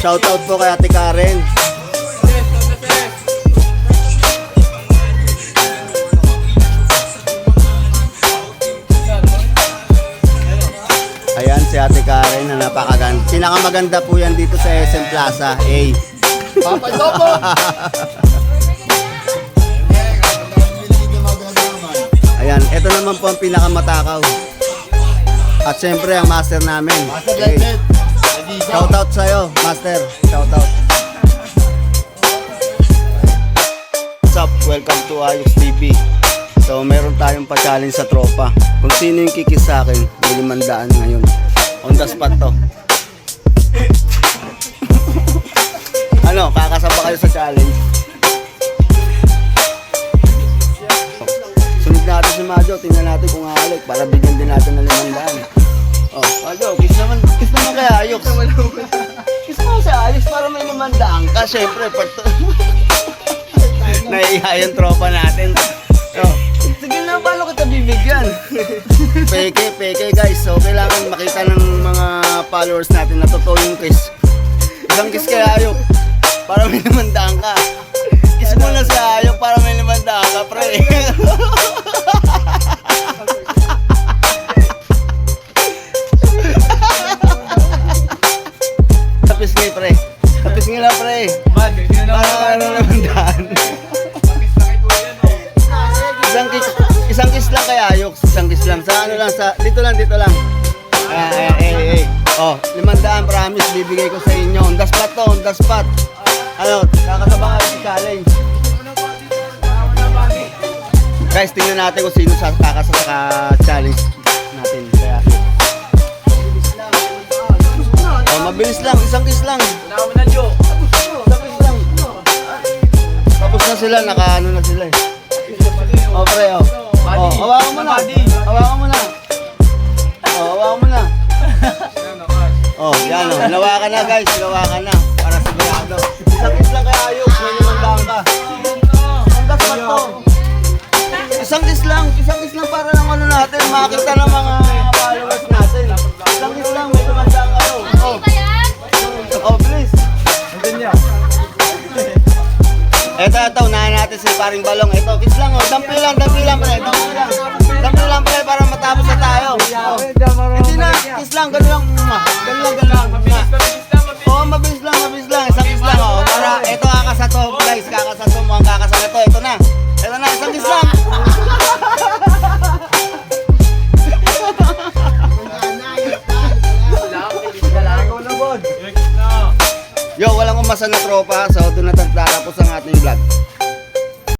Shoutout po kay Ate Karen. Ayan si Ate Karen na napakaganda. Pinakamaganda po yan dito sa SM Plaza. Papay Topo! Ayan, ito naman po ang pinakamatakaw. At syempre ang master namin. Master Legend! Shoutout sa'yo, master. Shoutout. What's up? Welcome to Ayos TV. So meron tayong pa-challenge sa tropa. Kung sino yung kikis sa akin, 500 ngayon. On the spot to. Ano, kakasama kayo sa challenge? Sunod natin si Majo, tingnan natin kung halik para bigyan din natin ng 500. Oh, Majo, kiss naman kaya ayok. Kiss mo sa ayos para may 500 ka. Siyempre, naiiha yung tropa natin. Oh, sige na, paano kita bibigyan? Peke guys. So, kailangan makita ng mga followers natin na totoo yung kiss. Isang kiss kaya ayok para may 500 ka. Kiss mo na sa ayok para may 500 ka, pre. Tapis nga, pre. Tapis nga lang, pre. Para ano 500. Isang kiss lang kaya ayok. Isang kiss lang. Sa ano lang, dito lang. Oh, 500 promise bibigay ko sa inyo. On the spot to, on the spot. Ano, kakasabang kayo si challenge. Guys, tingnan natin kung sino kakasa sa challenge natin. Kaya, oh, mabilis lang, isang kiss lang. Isang kiss lang. Tapos na sila, nakaano na sila eh. Oh, pre, oh. Oh, hawakan mo na. Hawakan mo na. Oh, hawakan mo na. Oh, yan oh. Hinawakan na guys, hinawakan na. Para sigurado. Isang kiss lang kaya ayok, may 500 ka. Ang dapat to. Isang kiss lang para lang ano natin, makita ng mga followers natin. Isang kiss lang, may 500 kayo. Oh. Oh, please. Ito, unahan natin si Paring Balong. Ito, kiss lang, oh. Dampi lang, pre. Dampi lang, pre, para matapos na tayo. Oh. Hindi na, kiss lang, ganun lang. Oh, mabilis lang. Isang kiss lang, oh. Para, ito, kakasato, guys. Kakasato mo, ang kakasal ito. Ito na, isang kiss lang. Yo, walang umasan na tropa. So, doon na tatapos ang ating vlog.